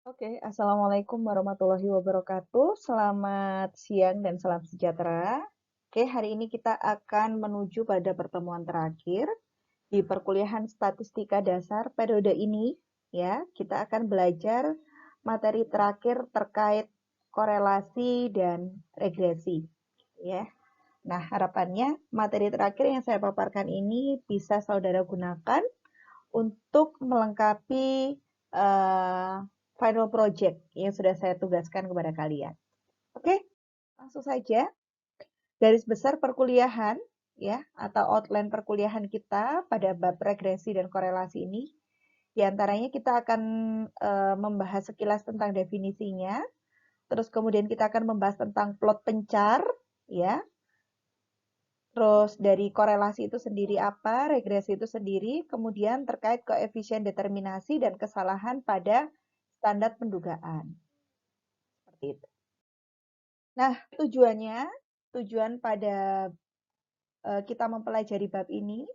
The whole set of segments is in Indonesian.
Oke, Assalamualaikum warahmatullahi wabarakatuh. Selamat siang dan salam sejahtera. Oke, hari ini kita akan menuju pada pertemuan terakhir di perkuliahan statistika dasar periode ini. Ya, kita akan belajar materi terakhir terkait korelasi dan regresi. Ya, nah harapannya materi terakhir yang saya paparkan ini bisa saudara gunakan untuk melengkapi uh, final project yang sudah saya tugaskan kepada kalian. Oke, langsung saja. Garis besar perkuliahan ya atau outline perkuliahan kita pada bab regresi dan korelasi ini. Di antaranya kita akan membahas sekilas tentang definisinya, terus kemudian kita akan membahas tentang plot pencar ya. Terus dari korelasi itu sendiri apa, regresi itu sendiri, kemudian terkait koefisien determinasi dan kesalahan pada standar pendugaan. Seperti itu. Nah, tujuan pada kita mempelajari bab ini,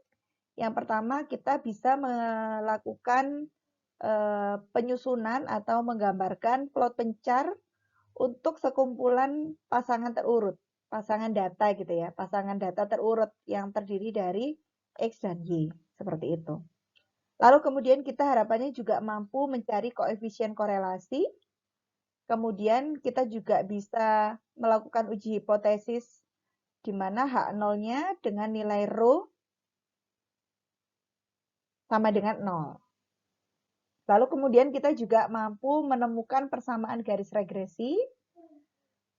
yang pertama kita bisa melakukan penyusunan atau menggambarkan plot pencar untuk sekumpulan pasangan terurut, pasangan data gitu ya, pasangan data terurut yang terdiri dari X dan Y, seperti itu. Lalu kemudian kita harapannya juga mampu mencari koefisien korelasi, kemudian kita juga bisa melakukan uji hipotesis di mana H0-nya dengan nilai rho sama dengan 0. Lalu kemudian kita juga mampu menemukan persamaan garis regresi,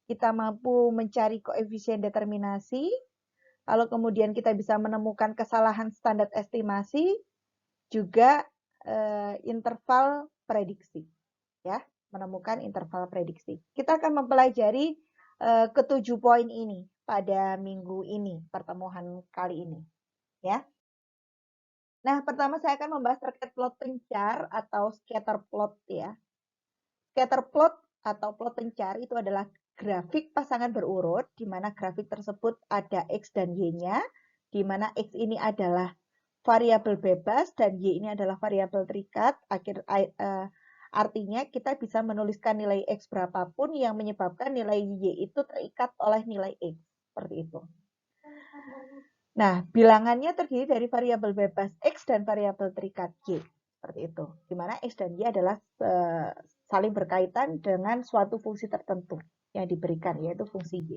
kita mampu mencari koefisien determinasi, lalu kemudian kita bisa menemukan kesalahan standar estimasi, juga interval prediksi, ya, menemukan interval prediksi. Kita akan mempelajari ketujuh poin ini pada minggu ini, pertemuan kali ini, ya. Nah, pertama saya akan membahas terkait plot pencar atau scatter plot, ya. Scatter plot atau plot pencar itu adalah grafik pasangan berurut, di mana grafik tersebut ada X dan Y-nya, di mana X ini adalah variabel bebas dan Y ini adalah variabel terikat. Artinya kita bisa menuliskan nilai X berapapun yang menyebabkan nilai Y itu terikat oleh nilai X. Seperti itu. Nah, bilangannya terdiri dari variabel bebas X dan variabel terikat Y. Seperti itu. Di mana X dan Y adalah saling berkaitan dengan suatu fungsi tertentu yang diberikan, yaitu fungsi Y.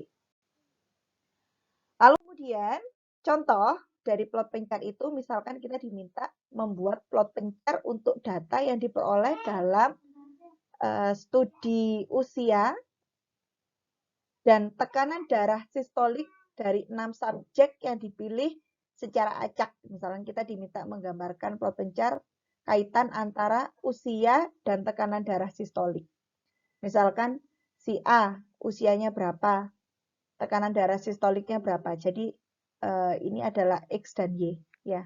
Lalu kemudian, contoh dari plot pencar itu, misalkan kita diminta membuat plot pencar untuk data yang diperoleh dalam studi usia dan tekanan darah sistolik dari 6 subjek yang dipilih secara acak. Misalkan kita diminta menggambarkan plot pencar kaitan antara usia dan tekanan darah sistolik. Misalkan si A usianya berapa, tekanan darah sistoliknya berapa. Jadi ini adalah X dan Y, ya.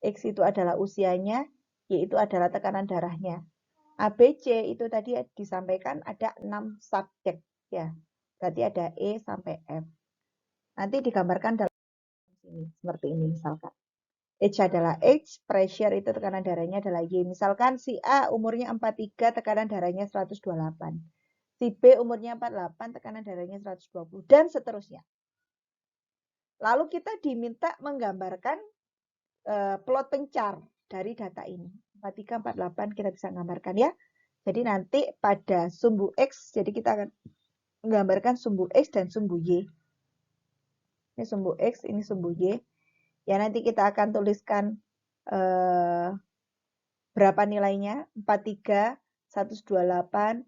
X itu adalah usianya, Y itu adalah tekanan darahnya. ABC itu tadi disampaikan ada 6 subjek, ya. Berarti ada E sampai F. Nanti digambarkan dalam sini, seperti ini misalkan. H adalah H, pressure itu tekanan darahnya adalah Y. Misalkan si A umurnya 43, tekanan darahnya 128. Si B umurnya 48, tekanan darahnya 120, dan seterusnya. Lalu kita diminta menggambarkan plot pencar dari data ini. 43, 48 kita bisa gambarkan ya. Jadi nanti pada sumbu X, jadi kita akan menggambarkan sumbu X dan sumbu Y. Ini sumbu X, ini sumbu Y. Ya nanti kita akan tuliskan berapa nilainya. 43, 128,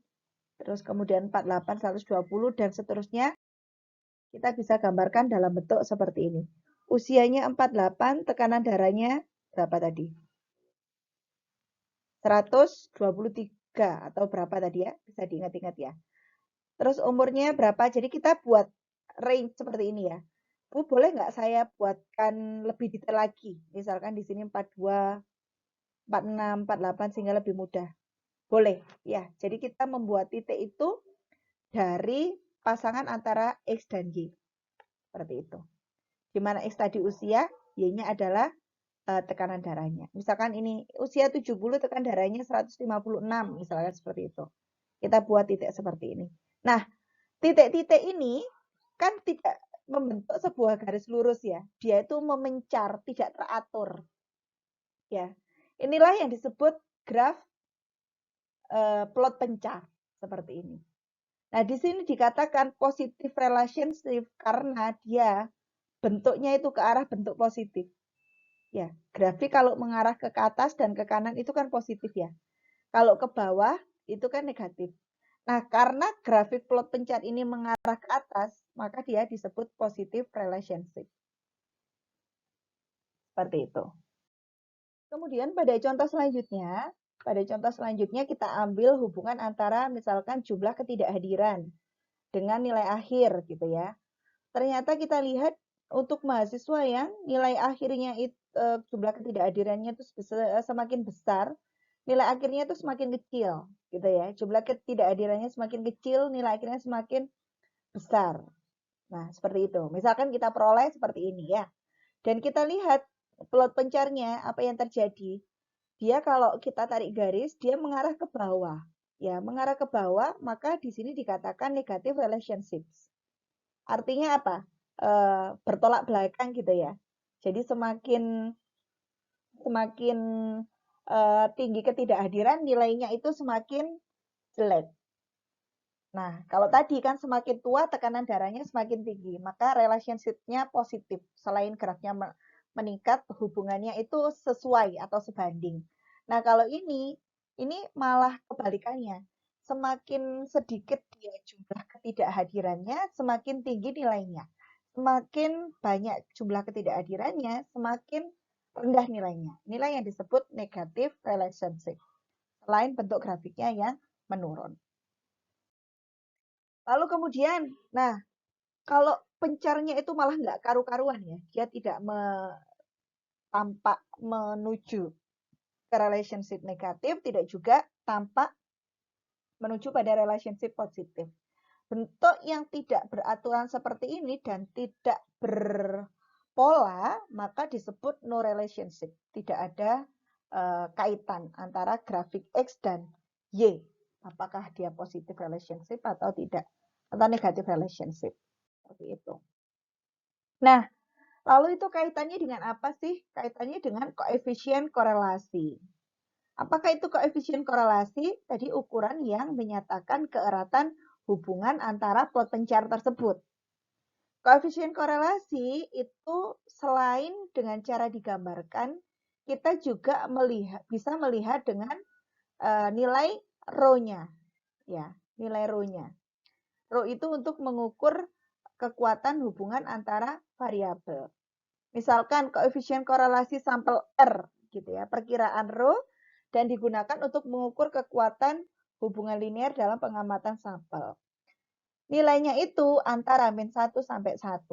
terus kemudian 48, 120, dan seterusnya. Kita bisa gambarkan dalam bentuk seperti ini. Usianya 48, tekanan darahnya berapa tadi? 123 atau berapa tadi ya? Bisa diingat-ingat ya. Terus umurnya berapa? Jadi kita buat range seperti ini ya. Bu, boleh nggak saya buatkan lebih detail lagi? Misalkan di sini 42, 46, 48 sehingga lebih mudah. Boleh, ya. Jadi kita membuat titik itu dari pasangan antara X dan Y. Seperti itu. Di mana X tadi usia, Y-nya adalah tekanan darahnya. Misalkan ini usia 70, tekanan darahnya 156, misalkan seperti itu. Kita buat titik seperti ini. Nah, titik-titik ini kan tidak membentuk sebuah garis lurus ya. Dia itu memencar, tidak teratur. Ya. Inilah yang disebut graf plot pencar seperti ini. Nah, di sini dikatakan positive relationship karena dia bentuknya itu ke arah bentuk positif. Ya, grafik kalau mengarah ke atas dan ke kanan itu kan positif ya. Kalau ke bawah itu kan negatif. Nah, karena grafik plot pencar ini mengarah ke atas, maka dia disebut positive relationship. Seperti itu. Kemudian pada contoh selanjutnya kita ambil hubungan antara misalkan jumlah ketidakhadiran dengan nilai akhir gitu ya. Ternyata kita lihat untuk mahasiswa yang nilai akhirnya itu jumlah ketidakhadirannya itu semakin besar, nilai akhirnya itu semakin kecil gitu ya. Jumlah ketidakhadirannya semakin kecil, nilai akhirnya semakin besar. Nah, seperti itu. Misalkan kita peroleh seperti ini ya. Dan kita lihat plot pencarnya apa yang terjadi. Dia kalau kita tarik garis, dia mengarah ke bawah. Ya, mengarah ke bawah, maka di sini dikatakan negative relationships. Artinya apa? Bertolak belakang gitu ya. Jadi semakin tinggi ketidakhadiran, nilainya itu semakin jelek. Nah, kalau tadi kan semakin tua tekanan darahnya semakin tinggi, maka relationship-nya positif. Selain grafnya meningkat, hubungannya itu sesuai atau sebanding. Nah, kalau ini malah kebalikannya. Semakin sedikit dia jumlah ketidakhadirannya, semakin tinggi nilainya. Semakin banyak jumlah ketidakhadirannya, semakin rendah nilainya. Nilai yang disebut negative relationship. Selain bentuk grafiknya yang menurun. Lalu kemudian, nah, kalau pencarnya itu malah nggak karu-karuan ya, dia tidak tampak menuju ke relationship negatif, tidak juga tampak menuju pada relationship positif. Bentuk yang tidak beraturan seperti ini dan tidak berpola, maka disebut no relationship. Tidak ada kaitan antara grafik X dan Y. Apakah dia positif relationship atau tidak, atau negatif relationship. Seperti itu. Nah, lalu itu kaitannya dengan apa sih? Kaitannya dengan koefisien korelasi. Apakah itu koefisien korelasi? Tadi ukuran yang menyatakan keeratan hubungan antara plot pencar tersebut. Koefisien korelasi itu selain dengan cara digambarkan, kita juga bisa melihat dengan nilai rho-nya. Ya, nilai rho-nya. Rho itu untuk mengukur kekuatan hubungan antara variabel. Misalkan koefisien korelasi sampel R gitu ya, perkiraan rho dan digunakan untuk mengukur kekuatan hubungan linear dalam pengamatan sampel. Nilainya itu antara min 1 sampai 1.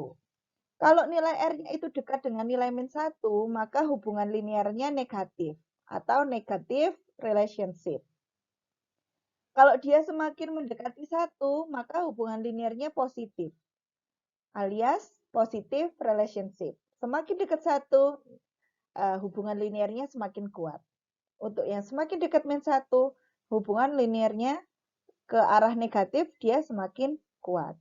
Kalau nilai R-nya itu dekat dengan nilai min 1, maka hubungan linearnya negatif atau negative relationship. Kalau dia semakin mendekati 1, maka hubungan linearnya positif, alias positive relationship. Semakin dekat 1, hubungan linearnya semakin kuat. Untuk yang semakin dekat min 1, hubungan linearnya ke arah negatif, dia semakin kuat.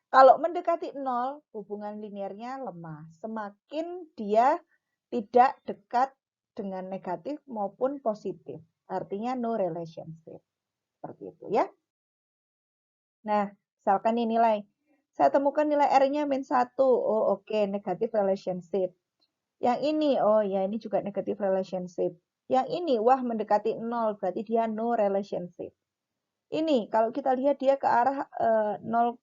Kalau mendekati 0, hubungan linearnya lemah. Semakin dia tidak dekat dengan negatif maupun positif. Artinya no relationship. Seperti itu ya. Nah, misalkan nih nilai. Saya temukan nilai R-nya min 1. Oh, oke, negative relationship. Yang ini, oh ya ini juga negative relationship. Yang ini, wah mendekati 0, berarti dia no relationship. Ini, kalau kita lihat dia ke arah 0,3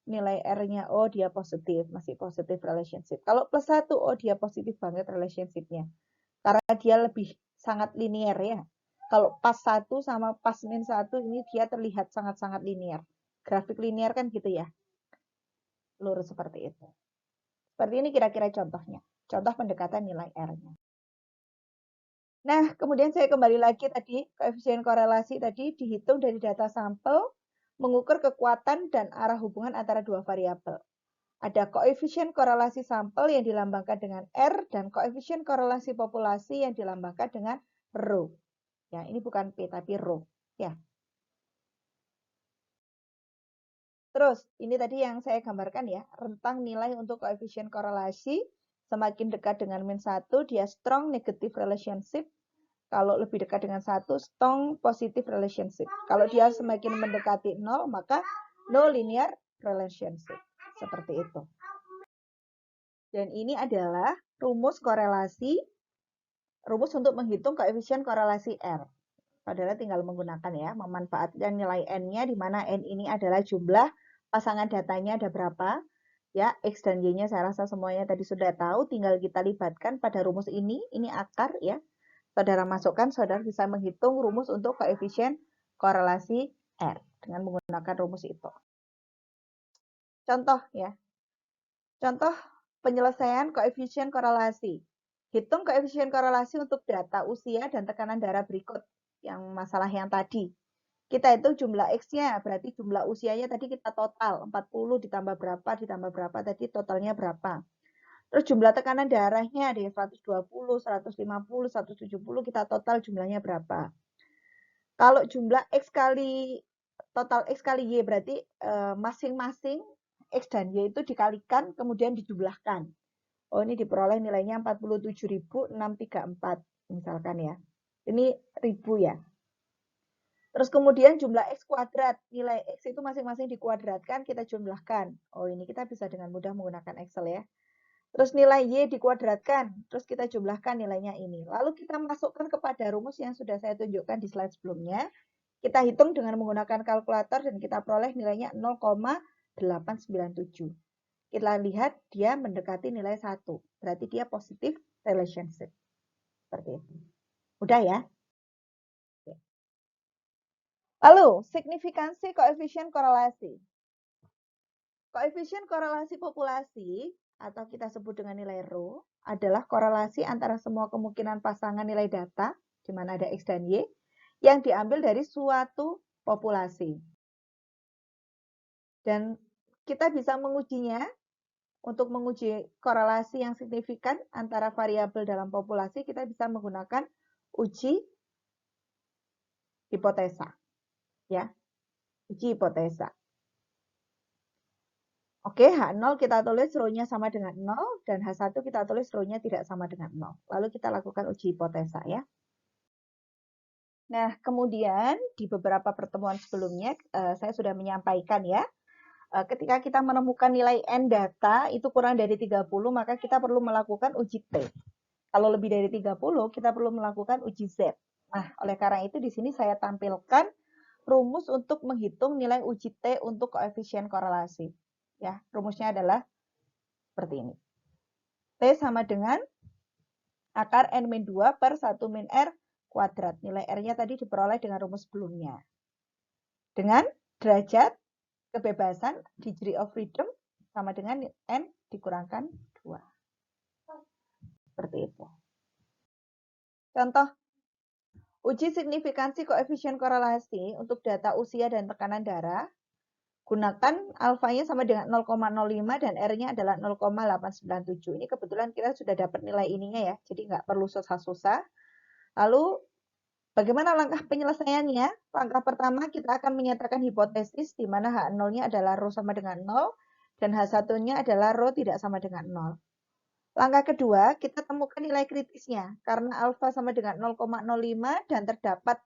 nilai R-nya, oh dia positif, masih positive relationship. Kalau plus 1, oh dia positif banget relationship-nya. Karena dia lebih sangat linear ya. Kalau pas 1 sama pas min 1 ini dia terlihat sangat-sangat linear. Grafik linear kan gitu ya. Lurus seperti itu. Seperti ini kira-kira contohnya. Contoh pendekatan nilai R-nya. Nah, kemudian saya kembali lagi tadi, koefisien korelasi tadi dihitung dari data sampel, mengukur kekuatan dan arah hubungan antara dua variabel. Ada koefisien korelasi sampel yang dilambangkan dengan R dan koefisien korelasi populasi yang dilambangkan dengan rho. Ya, ini bukan P tapi rho. Ya. Terus, ini tadi yang saya gambarkan ya, rentang nilai untuk koefisien korelasi semakin dekat dengan -1, dia strong negative relationship. Kalau lebih dekat dengan 1, strong positive relationship. Kalau dia semakin mendekati 0, maka no linear relationship. Seperti itu. Dan ini adalah rumus korelasi, rumus untuk menghitung koefisien korelasi R. Padahal tinggal menggunakan ya, memanfaatkan nilai N-nya, di mana N ini adalah jumlah pasangan datanya ada berapa. Ya, X dan Y-nya saya rasa semuanya tadi sudah tahu, tinggal kita libatkan pada rumus ini akar ya. Saudara masukkan, saudara bisa menghitung rumus untuk koefisien korelasi R dengan menggunakan rumus itu. Contoh ya. Contoh penyelesaian koefisien korelasi. Hitung koefisien korelasi untuk data usia dan tekanan darah berikut. Yang masalah yang tadi. Kita hitung jumlah X-nya, berarti jumlah usianya tadi kita total. 40 ditambah berapa, tadi totalnya berapa. Terus jumlah tekanan darahnya ada 120, 150, 170, kita total jumlahnya berapa. Kalau jumlah X kali, total X kali Y berarti masing-masing X dan Y itu dikalikan, kemudian dijumlahkan. Oh, ini diperoleh nilainya 47.634, misalkan ya. Ini ribu ya. Terus kemudian jumlah X kuadrat, nilai X itu masing-masing dikuadratkan, kita jumlahkan. Oh, ini kita bisa dengan mudah menggunakan Excel ya. Terus nilai Y dikuadratkan, terus kita jumlahkan nilainya ini. Lalu kita masukkan kepada rumus yang sudah saya tunjukkan di slide sebelumnya. Kita hitung dengan menggunakan kalkulator dan kita peroleh nilainya 0,897. Kita lihat dia mendekati nilai 1. Berarti dia positive relationship. Seperti itu. Mudah ya? Lalu, signifikansi koefisien korelasi. Koefisien korelasi populasi, atau kita sebut dengan nilai rho, adalah korelasi antara semua kemungkinan pasangan nilai data, di mana ada X dan Y, yang diambil dari suatu populasi. Dan kita bisa mengujinya, untuk menguji korelasi yang signifikan antara variabel dalam populasi, kita bisa menggunakan uji hipotesa. Ya, uji hipotesa. Oke, H0 kita tulis rho-nya sama dengan 0, dan H1 kita tulis rho-nya tidak sama dengan 0. Lalu kita lakukan uji hipotesa ya. Nah, kemudian di beberapa pertemuan sebelumnya, saya sudah menyampaikan ya, ketika kita menemukan nilai N data itu kurang dari 30, maka kita perlu melakukan uji T. Kalau lebih dari 30, kita perlu melakukan uji Z. Nah, oleh karena itu di sini saya tampilkan rumus untuk menghitung nilai uji T untuk koefisien korelasi. Ya, rumusnya adalah seperti ini. T sama dengan akar N-2 per 1 min R kuadrat. Nilai R-nya tadi diperoleh dengan rumus sebelumnya. Dengan derajat kebebasan, degree of freedom, sama dengan N dikurangkan 2. Seperti itu. Contoh, uji signifikansi koefisien korelasi untuk data usia dan tekanan darah. Gunakan alfanya sama dengan 0,05 dan R-nya adalah 0,897. Ini kebetulan kita sudah dapat nilai ininya ya, jadi nggak perlu susah-susah. Lalu, bagaimana langkah penyelesaiannya? Langkah pertama, kita akan menyatakan hipotesis, di mana H0-nya adalah rho sama dengan 0, dan H1-nya adalah rho tidak sama dengan 0. Langkah kedua, kita temukan nilai kritisnya. Karena alfa sama dengan 0,05 dan terdapat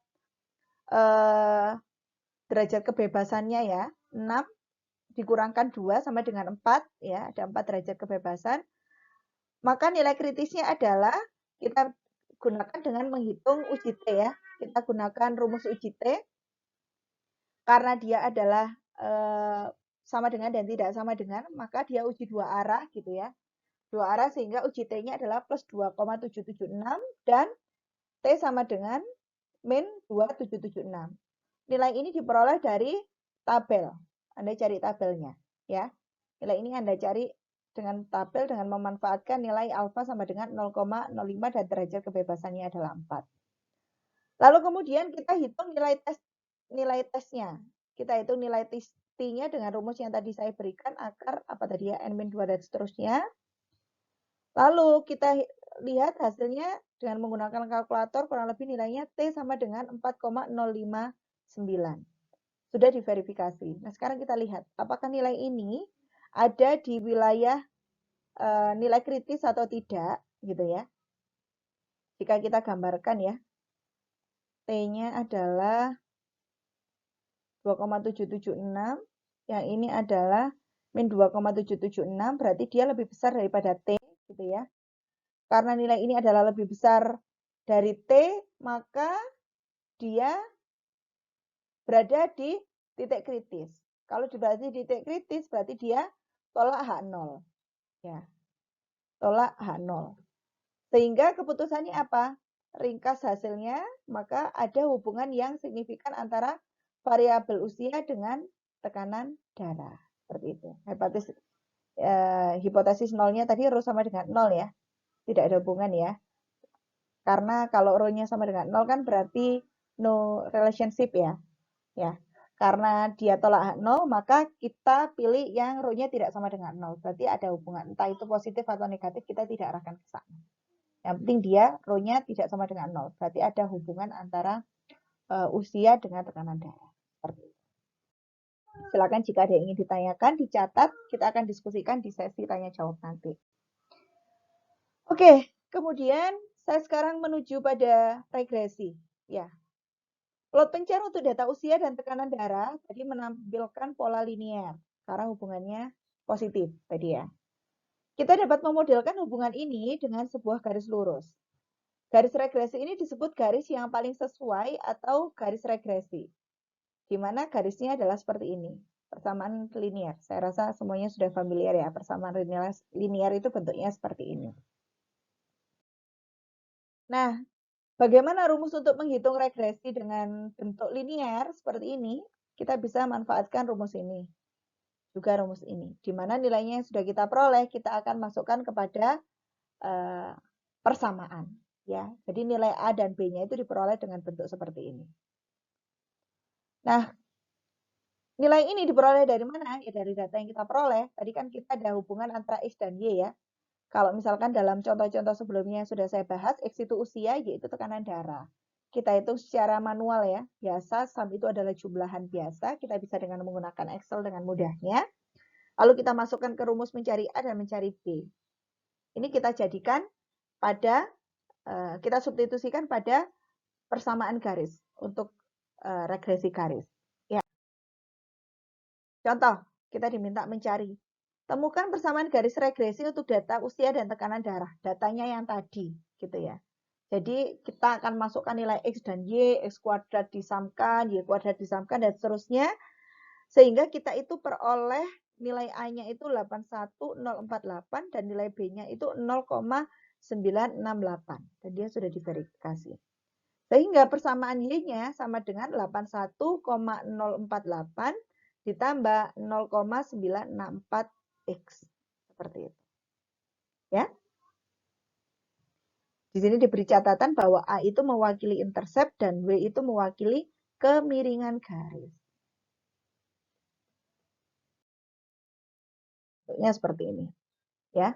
derajat kebebasannya ya, 6 dikurangkan 2 sama dengan 4, ya, ada 4 derajat kebebasan. Maka nilai kritisnya adalah kita gunakan dengan menghitung uji T ya. Kita gunakan rumus uji T karena dia adalah sama dengan dan tidak sama dengan, maka dia uji dua arah gitu ya. Dua arah sehingga uji T-nya adalah plus 2,776 dan T sama dengan min 2,776. Nilai ini diperoleh dari tabel. Anda cari tabelnya ya. Nilai ini Anda cari dengan tabel dengan memanfaatkan nilai alfa sama dengan 0,05 dan derajat kebebasannya adalah 4. Lalu kemudian kita hitung nilai tesnya. Kita hitung nilai T T-nya dengan rumus yang tadi saya berikan, akar apa tadi ya, N-2 dan seterusnya. Lalu kita lihat hasilnya dengan menggunakan kalkulator, kurang lebih nilainya T sama dengan 4,059. Sudah diverifikasi. Nah, sekarang kita lihat apakah nilai ini ada di wilayah nilai kritis atau tidak, gitu ya. Jika kita gambarkan ya, T-nya adalah 2,776, yang ini adalah min 2,776, berarti dia lebih besar daripada T, gitu ya. Karena nilai ini adalah lebih besar dari T, maka dia berada di titik kritis. Kalau berarti di titik kritis, berarti dia tolak H0. Ya, tolak H0. Sehingga keputusannya apa? Ringkas hasilnya, maka ada hubungan yang signifikan antara variabel usia dengan tekanan darah. Seperti itu. Hipotesis nolnya tadi rho sama dengan 0 ya. Tidak ada hubungan ya. Karena kalau rho-nya sama dengan 0 kan berarti no relationship ya. Ya. Karena dia tolak H0, maka kita pilih yang rho-nya tidak sama dengan 0. Berarti ada hubungan. Entah itu positif atau negatif, kita tidak arahkan ke sana. Yang penting dia rho-nya tidak sama dengan 0. Berarti ada hubungan antara usia dengan tekanan darah. Seperti itu. Silakan jika ada yang ingin ditanyakan, dicatat. Kita akan diskusikan di sesi tanya-jawab nanti. Oke, kemudian saya sekarang menuju pada regresi. Ya, plot pencar untuk data usia dan tekanan darah tadi menampilkan pola linear karena hubungannya positif tadi ya. Kita dapat memodelkan hubungan ini dengan sebuah garis lurus. Garis regresi ini disebut garis yang paling sesuai atau garis regresi. Di mana garisnya adalah seperti ini. Persamaan linear. Saya rasa semuanya sudah familiar ya. Persamaan linear itu bentuknya seperti ini. Nah, bagaimana rumus untuk menghitung regresi dengan bentuk linear seperti ini? Kita bisa manfaatkan rumus ini. Juga rumus ini. Di mana nilainya yang sudah kita peroleh, kita akan masukkan kepada persamaan. Ya, jadi nilai A dan B-nya itu diperoleh dengan bentuk seperti ini. Nah, nilai ini diperoleh dari mana? Ya dari data yang kita peroleh. Tadi kan kita ada hubungan antara X dan Y ya. Kalau misalkan dalam contoh-contoh sebelumnya sudah saya bahas, X itu usia, Y itu tekanan darah. Kita hitung secara manual ya. Biasa, sum itu adalah jumlahan biasa. Kita bisa dengan menggunakan Excel dengan mudahnya. Lalu kita masukkan ke rumus mencari A dan mencari B. Ini kita jadikan pada, kita substitusikan pada persamaan garis untuk regresi garis. Ya. Contoh, kita diminta mencari. Temukan persamaan garis regresi untuk data usia dan tekanan darah. Datanya yang tadi, gitu ya. Jadi kita akan masukkan nilai X dan Y, X kuadrat disamkan, Y kuadrat disamkan, dan seterusnya. Sehingga kita itu peroleh nilai A-nya itu 81048 dan nilai B-nya itu 0,968. Dan dia sudah diverifikasi. Sehingga persamaan Y-nya sama dengan 81,048 ditambah 0,964X. Seperti itu. Ya. Di sini diberi catatan bahwa A itu mewakili intercept dan W itu mewakili kemiringan garis. Bentuknya seperti ini. Ya.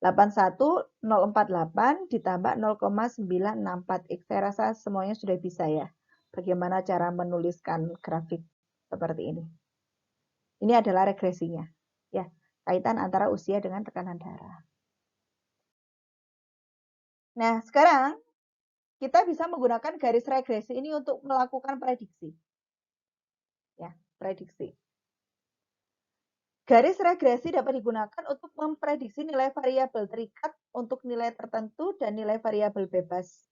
81048 ditambah 0,964X. Saya rasa semuanya sudah bisa ya. Bagaimana cara menuliskan grafik seperti ini. Ini adalah regresinya. Ya, kaitan antara usia dengan tekanan darah. Nah, sekarang kita bisa menggunakan garis regresi ini untuk melakukan prediksi. Ya, prediksi. Garis regresi dapat digunakan untuk memprediksi nilai variabel terikat untuk nilai tertentu dan nilai variabel bebas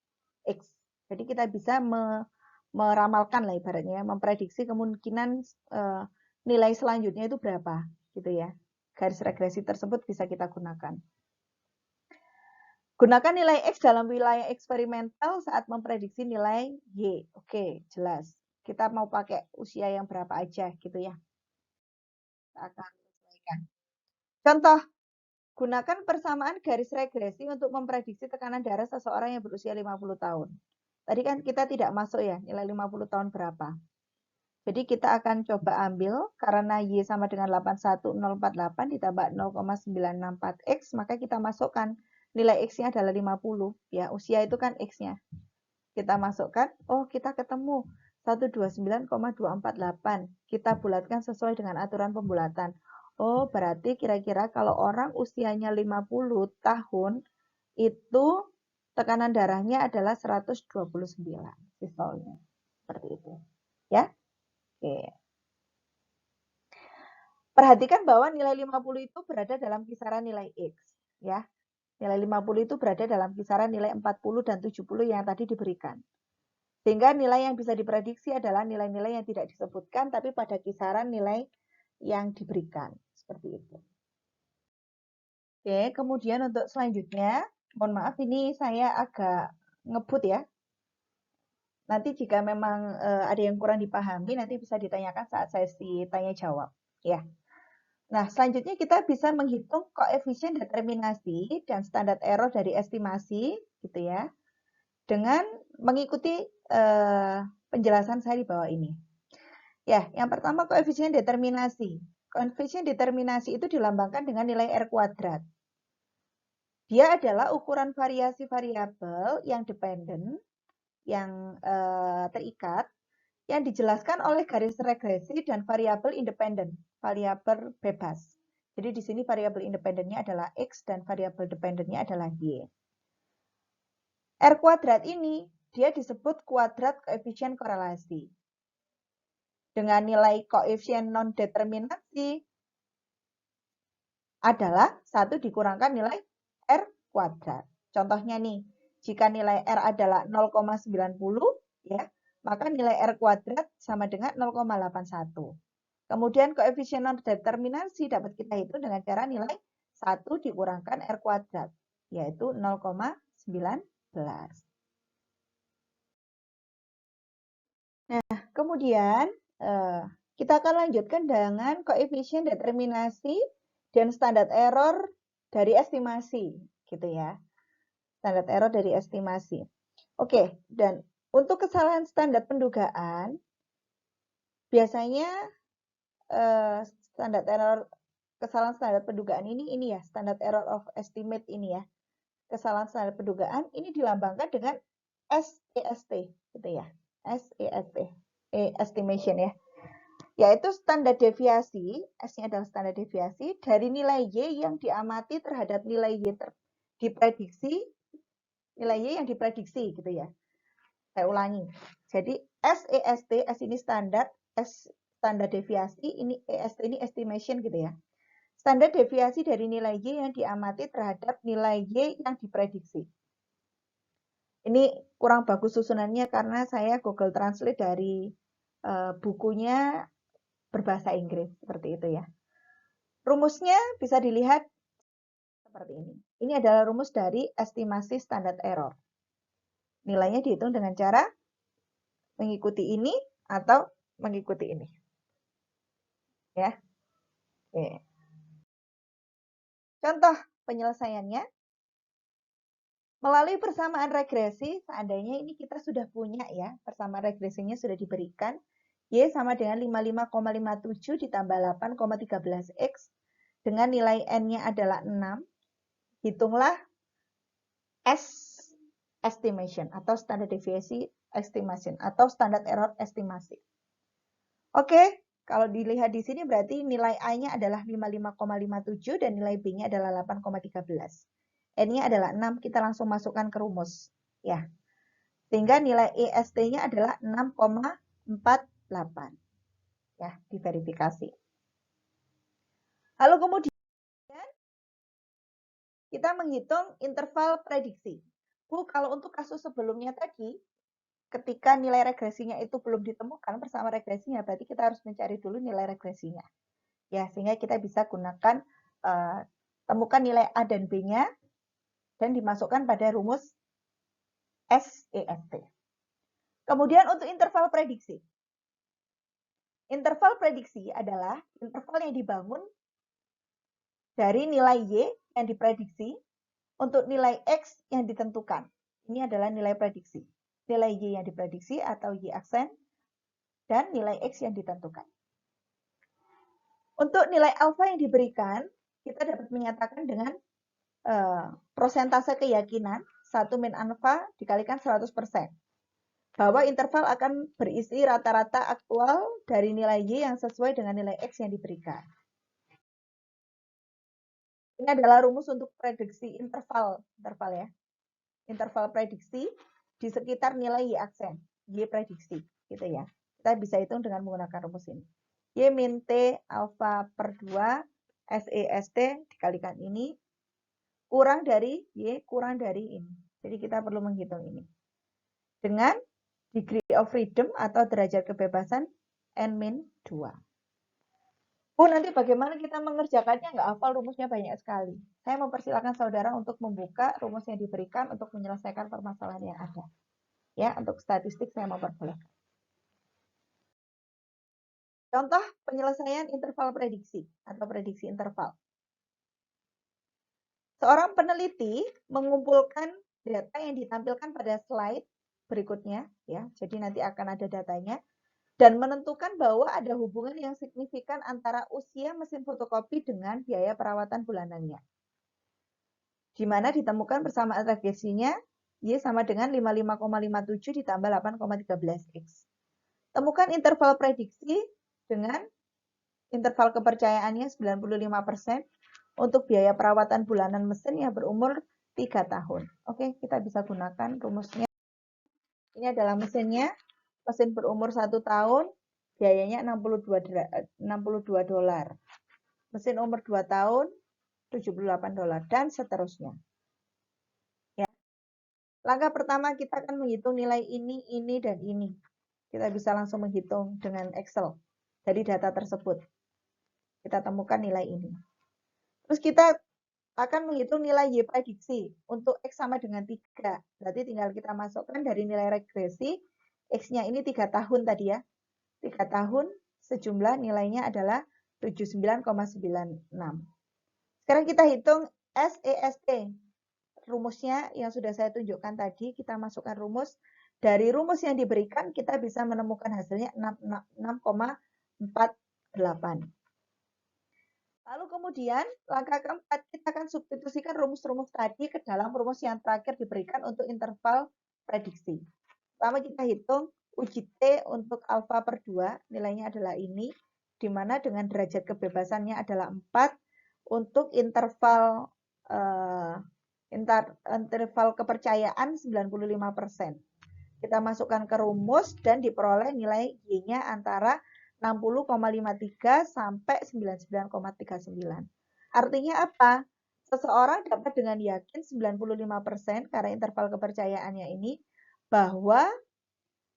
X. Jadi kita bisa meramalkan lah ibaratnya, memprediksi kemungkinan nilai selanjutnya itu berapa, gitu ya. Garis regresi tersebut bisa kita gunakan. Gunakan nilai X dalam wilayah eksperimental saat memprediksi nilai Y. Oke, jelas. Kita mau pakai usia yang berapa aja, gitu ya. Kita akan sesuaikan. Contoh, gunakan persamaan garis regresi untuk memprediksi tekanan darah seseorang yang berusia 50 tahun. Tadi kan kita tidak masuk ya, nilai 50 tahun berapa. Jadi kita akan coba ambil, karena Y sama dengan 81048 ditambah 0,964X, maka kita masukkan nilai X-nya adalah 50. Ya, usia itu kan X-nya. Kita masukkan, oh kita ketemu 129,248. Kita bulatkan sesuai dengan aturan pembulatan. Oh, berarti kira-kira kalau orang usianya 50 tahun, itu tekanan darahnya adalah 129 sistolnya. Seperti itu. Ya. Oke. Perhatikan bahwa nilai 50 itu berada dalam kisaran nilai X. Ya. Nilai 50 itu berada dalam kisaran nilai 40 dan 70 yang tadi diberikan. Sehingga nilai yang bisa diprediksi adalah nilai-nilai yang tidak disebutkan, tapi pada kisaran nilai yang diberikan. Seperti itu. Oke, kemudian untuk selanjutnya, mohon maaf ini saya agak ngebut ya. Nanti jika memang ada yang kurang dipahami, nanti bisa ditanyakan saat sesi tanya jawab. Ya. Nah, selanjutnya kita bisa menghitung koefisien determinasi dan standar error dari estimasi, gitu ya, dengan mengikuti penjelasan saya di bawah ini. Ya, yang pertama koefisien determinasi. Koefisien determinasi itu dilambangkan dengan nilai R kuadrat. Dia adalah ukuran variasi variabel yang dependen, yang terikat, yang dijelaskan oleh garis regresi dan variabel independen, variabel bebas. Jadi di sini variabel independennya adalah X dan variabel dependennya adalah Y. R kuadrat ini dia disebut kuadrat koefisien korelasi. Dengan nilai koefisien non-determinasi adalah 1 dikurangkan nilai R kuadrat. Contohnya nih, jika nilai R adalah 0,90, ya, maka nilai R kuadrat sama dengan 0,81. Kemudian koefisien non-determinasi dapat kita hitung dengan cara nilai 1 dikurangkan R kuadrat, yaitu 0,19. Nah, kemudian kita akan lanjutkan dengan koefisien determinasi dan standar error dari estimasi, gitu ya. Standar error dari estimasi. Oke, dan untuk kesalahan standar pendugaan, biasanya standar error, kesalahan standar pendugaan ini ya, standar error of estimate ini ya. Kesalahan standar pendugaan ini dilambangkan dengan SEST, gitu ya. SEST, estimation ya. Yaitu standar deviasi, S-nya adalah standar deviasi, dari nilai Y yang diamati terhadap nilai Y diprediksi, nilai Y yang diprediksi, gitu ya. Saya ulangi. Jadi SEST, S ini standar, S standar deviasi, ini EST ini estimation, gitu ya. Standar deviasi dari nilai Y yang diamati terhadap nilai Y yang diprediksi. Ini kurang bagus susunannya karena saya Google Translate dari bukunya berbahasa Inggris, seperti itu ya. Rumusnya bisa dilihat seperti ini. Ini adalah rumus dari estimasi standar error. Nilainya dihitung dengan cara mengikuti ini atau mengikuti ini. Ya. Oke. Contoh penyelesaiannya. Melalui persamaan regresi, seandainya ini kita sudah punya ya, persamaan regresinya sudah diberikan, Y sama dengan 55,57 ditambah 8,13X, dengan nilai N-nya adalah 6, hitunglah S estimation atau standard deviation estimation atau standard error estimasi. Oke, kalau dilihat di sini berarti nilai I-nya adalah 55,57 dan nilai B-nya adalah 8,13. N-nya adalah 6, kita langsung masukkan ke rumus. Ya. Sehingga nilai EST-nya adalah 6,48. Ya, diverifikasi. Lalu kemudian kita menghitung interval prediksi. Bu, kalau untuk kasus sebelumnya tadi, ketika nilai regresinya itu belum ditemukan bersama regresinya, berarti kita harus mencari dulu nilai regresinya. Ya, sehingga kita bisa gunakan, temukan nilai A dan B-nya, dan dimasukkan pada rumus SEST. Kemudian untuk interval prediksi. Interval prediksi adalah interval yang dibangun dari nilai Y yang diprediksi untuk nilai X yang ditentukan. Ini adalah nilai prediksi. Nilai Y yang diprediksi atau Y aksen dan nilai X yang ditentukan. Untuk nilai alfa yang diberikan, kita dapat menyatakan dengan prosentase keyakinan 1 min alfa dikalikan 100%. Bahwa interval akan berisi rata-rata aktual dari nilai Y yang sesuai dengan nilai X yang diberikan. Ini adalah rumus untuk prediksi interval ya. Interval prediksi di sekitar nilai Y aksen, Y prediksi, gitu ya. Kita bisa hitung dengan menggunakan rumus ini. Y min T alfa per 2 SEST dikalikan ini kurang dari Y kurang dari ini. Jadi kita perlu menghitung ini. Dengan degree of freedom atau derajat kebebasan N-2. Nanti bagaimana kita mengerjakannya? Nggak hafal rumusnya banyak sekali. Saya mempersilakan saudara untuk membuka rumus yang diberikan untuk menyelesaikan permasalahan yang ada. Ya, untuk statistik saya memperbolehkan. Contoh penyelesaian interval prediksi atau prediksi interval. Seorang peneliti mengumpulkan data yang ditampilkan pada slide berikutnya, ya. Jadi nanti akan ada datanya dan menentukan bahwa ada hubungan yang signifikan antara usia mesin fotokopi dengan biaya perawatan bulanannya. Di mana ditemukan persamaan regresinya Y sama dengan 55,57 ditambah 8,13X. Temukan interval prediksi dengan interval kepercayaannya 95% untuk biaya perawatan bulanan mesin yang berumur 3 tahun. Oke, kita bisa gunakan rumusnya. Ini adalah mesinnya. Mesin berumur 1 tahun, biayanya $62. Mesin umur 2 tahun, $78, dan seterusnya. Ya. Langkah pertama kita akan menghitung nilai ini, dan ini. Kita bisa langsung menghitung dengan Excel dari data tersebut. Kita temukan nilai ini. Terus kita akan menghitung nilai Y prediksi untuk X sama dengan 3. Berarti tinggal kita masukkan dari nilai regresi, X-nya ini 3 tahun tadi ya. 3 tahun sejumlah nilainya adalah 79,96. Sekarang kita hitung SEST. Rumusnya yang sudah saya tunjukkan tadi, kita masukkan rumus. Dari rumus yang diberikan, kita bisa menemukan hasilnya 6,48. Lalu kemudian, langkah keempat, kita akan substitusikan rumus-rumus tadi ke dalam rumus yang terakhir diberikan untuk interval prediksi. Pertama kita hitung uji T untuk alfa per 2, nilainya adalah ini, di mana dengan derajat kebebasannya adalah 4, untuk interval kepercayaan 95%. Kita masukkan ke rumus dan diperoleh nilai Y-nya antara 60,53 sampai 99,39. Artinya apa? Seseorang dapat dengan yakin 95% karena interval kepercayaannya ini bahwa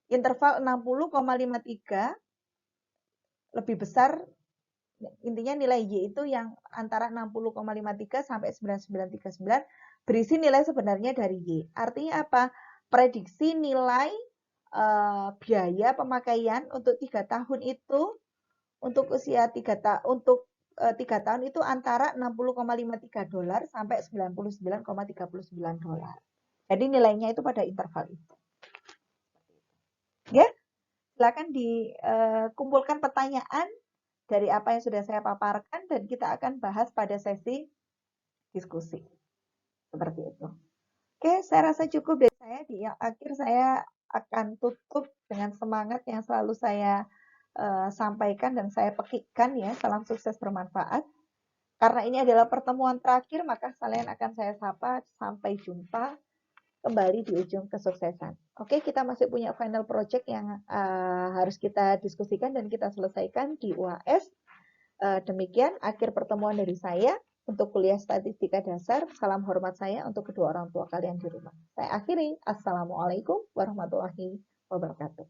interval 60,53 lebih besar, intinya nilai Y itu yang antara 60,53 sampai 99,39 berisi nilai sebenarnya dari Y. Artinya apa? Prediksi nilai biaya pemakaian untuk 3 tahun itu, untuk usia 3 tahun itu antara $60,53 sampai $99,39. Jadi nilainya itu pada interval itu. Ya, silakan dikumpulkan pertanyaan dari apa yang sudah saya paparkan dan kita akan bahas pada sesi diskusi. Seperti itu. Oke, saya rasa cukup dari saya. Di akhir saya akan tutup dengan semangat yang selalu saya sampaikan dan saya pekikkan ya. Salam sukses bermanfaat. Karena ini adalah pertemuan terakhir, maka kalian akan saya sapa sampai jumpa kembali di ujung kesuksesan. Oke, kita masih punya final project yang harus kita diskusikan dan kita selesaikan di UAS. Demikian akhir pertemuan dari saya untuk kuliah statistika dasar. Salam hormat saya untuk kedua orang tua kalian di rumah. Saya akhiri. Assalamualaikum warahmatullahi wabarakatuh.